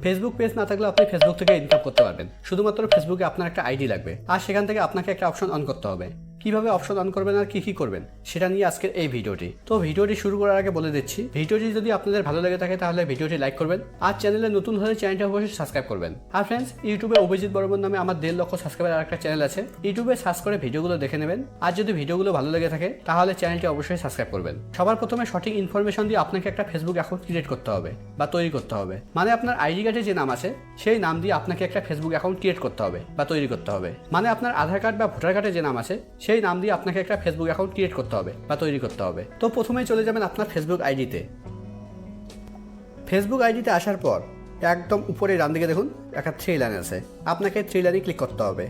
Facebook page না থাকলে আপনি ফেসবুক থেকে ইনকাম করতে পারবেন। শুধুমাত্র ফেসবুকে আপনার একটা আইডি লাগবে, আর সেখান থেকে আপনাকে একটা অপশন অন করতে হবে। কিভাবে অপশন অন করবেন আর কি করবেন সেটা নিয়ে আজকের এই ভিডিওটি। তো ভিডিওটি শুরু করার আগে বলে দিচ্ছি, ভিডিওটি যদি আপনাদের ভালো লেগে থাকে তাহলে ভিডিওটি লাইক করবেন, আর চ্যানেলে নতুন হলে চ্যানেলটা অবশ্যই সাবস্ক্রাইব করবেন। আর ফ্রেন্ডস, ইউটিউবে অভিজিৎ বর্মন নামে আমার 1.5 লক্ষ সাবস্ক্রাইবার আর একটা চ্যানেল আছে, ইউটিউবে সার্চ করে ভিডিওগুলো দেখে নেবেন। আর যদি ভিডিওগুলো ভালো লেগে থাকে তাহলে চ্যানেলটি অবশ্যই সাবস্ক্রাইব করবেন। সবার প্রথমে সঠিক ইনফরমেশন দিয়ে আপনাকে একটা ফেসবুক অ্যাকাউন্ট ক্রিয়েট করতে হবে বা তৈরি করতে হবে। মানে আপনার আইডি কার্ডে যে নাম আছে সেই নাম দিয়ে আপনাকে একটা ফেসবুক অ্যাকাউন্ট ক্রিয়েট করতে হবে বা তৈরি করতে হবে। মানে আপনার আধার কার্ড বা ভোটার কার্ডে যে নাম আছে সেই নাম দিয়ে আপনাকে একটা ফেসবুক অ্যাকাউন্ট ক্রিয়েট করতে হবে বা তৈরি করতে হবে। তো প্রথমেই চলে যাবেন আপনার ফেসবুক আইডিতে। ফেসবুক আইডিতে আসার পর একদম উপরে ডান দিকে দেখুন একটা 3 লাইন আছে, আপনাকে 3 লাইনে ক্লিক করতে হবে।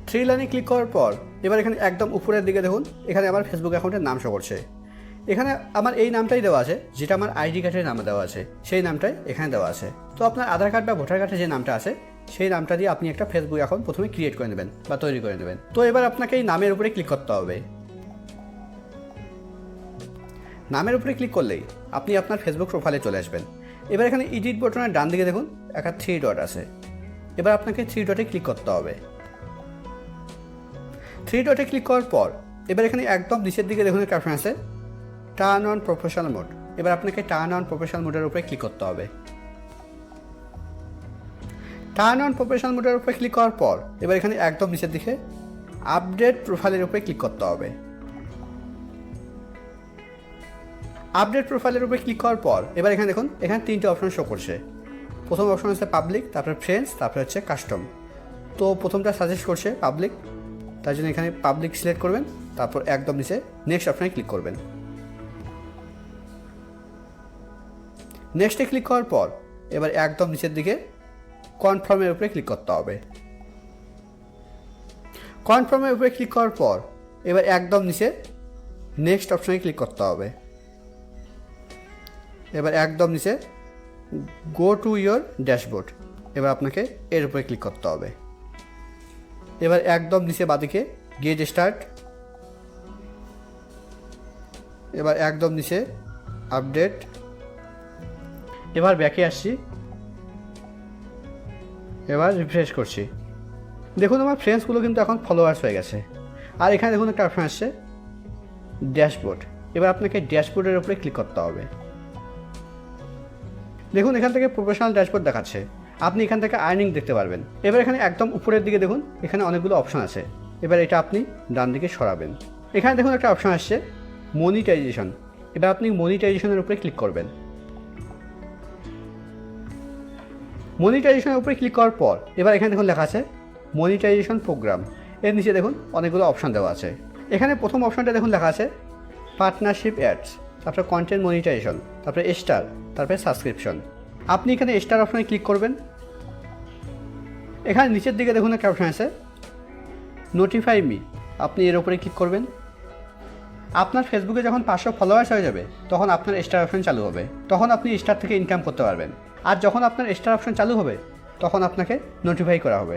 3 লাইনে ক্লিক করার পর এবার এখানে একদম উপরের দিকে দেখুন, এখানে আমার ফেসবুক অ্যাকাউন্টের নাম শো করছে। এখানে আমার এই নামটাই দেওয়া আছে, যেটা আমার আইডি কার্ডের নামে দেওয়া আছে সেই নামটাই এখানে দেওয়া আছে। তো আপনার আধার কার্ড বা ভোটার কার্ডে যে নামটা আছে সেই নামটা দিয়ে আপনি একটা ফেসবুক অ্যাকাউন্ট প্রথমে ক্রিয়েট করে নেবেন বা তৈরি করে নেবেন। তো এবার আপনাকে এই নামের উপরে ক্লিক করতে হবে। নামের উপরে ক্লিক করলেই আপনি আপনার ফেসবুক প্রোফাইলে চলে আসবেন। এবার এখানে এডিট বাটনের ডান দিকে দেখুন একটা 3 ডট আছে, এবার আপনাকে 3 ডটে ক্লিক করতে হবে। 3 ডটে ক্লিক করার পর এবার এখানে একদম নিচের দিকে দেখুন একটা অপশন আছে টার্ন অন প্রফেশনাল মোড, এবার আপনাকে টার্ন অন প্রফেশনাল মোডের উপরে ক্লিক করতে হবে। টার্ন অন প্রফেশনাল মোডের উপরে ক্লিক করার পর এবার এখানে একদম নিচের দিকে আপডেট প্রোফাইলের উপরে ক্লিক করতে হবে। আপডেট প্রোফাইলের উপরে ক্লিক করার পর এবার এখানে দেখুন এখানে 3টে অপশন শো করছে। প্রথম অপশন হচ্ছে পাবলিক, তারপরে ফ্রেন্ডস, তারপরে হচ্ছে কাস্টম। তো প্রথমটা সাজেস্ট করছে পাবলিক, তার জন্য এখানে পাবলিক সিলেক্ট করবেন, তারপর একদম নিচে নেক্সট অপশনে ক্লিক করবেন। নেক্সটে ক্লিক করার পর এবার একদম নিচের দিকে কনফার্মের উপরে ক্লিক করতে হবে। কনফার্মের উপরে ক্লিক করার পর এবার একদম নিচে নেক্সট অপশনে ক্লিক করতে হবে। এবার একদম নিচে গো টু ইয়োর ড্যাশবোর্ড, এবার আপনাকে এর উপরে ক্লিক করতে হবে। এবার একদম নিচে বাঁদিকে গেট স্টার্ট, এবার একদম নিচে আপডেট। এবার ব্যাকে আসছি, এবার রিফ্রেশ করছি। দেখুন আমার ফ্রেন্ডসগুলো কিন্তু এখন ফলোয়ার্স হয়ে গেছে। আর এখানে দেখুন একটা অপশন আসছে ড্যাশবোর্ড, এবার আপনাকে ড্যাশবোর্ডের উপরে ক্লিক করতে হবে। দেখুন এখান থেকে প্রফেশনাল ড্যাশবোর্ড দেখাচ্ছে, আপনি এখান থেকে আর্নিং দেখতে পারবেন। এবার এখানে একদম উপরের দিকে দেখুন এখানে অনেকগুলো অপশন আছে, এবার এটা আপনি ডান দিকে সরাবেন। এখানে দেখুন একটা অপশন আসছে মনিটাইজেশন, এবার আপনি মনিটাইজেশনের উপরে ক্লিক করবেন। মনিটাইজেশনের উপরে ক্লিক করার পর এবার এখানে দেখুন লেখা আছে মনিটাইজেশন প্রোগ্রাম, এর নিচে দেখুন অনেকগুলো অপশন দেওয়া আছে। এখানে প্রথম অপশনটা দেখুন লেখা আছে পার্টনারশিপ অ্যাডস, তারপরে কন্টেন্ট মনিটাইজেশন, তারপরে স্টার, তারপরে সাবস্ক্রিপশন। আপনি এখানে স্টার অপশনে ক্লিক করবেন। এখানে নিচের দিকে দেখুন একটা অপশন আছে নোটিফাই মি, আপনি এর উপরে ক্লিক করবেন। আপনার ফেসবুকে যখন 500 ফলোয়ার্স হয়ে যাবে তখন আপনার স্টার অপশন চালু হবে, তখন আপনি স্টার থেকে ইনকাম করতে পারবেন। আর যখন আপনার স্টার অপশন চালু হবে তখন আপনাকে নোটিফাই করা হবে।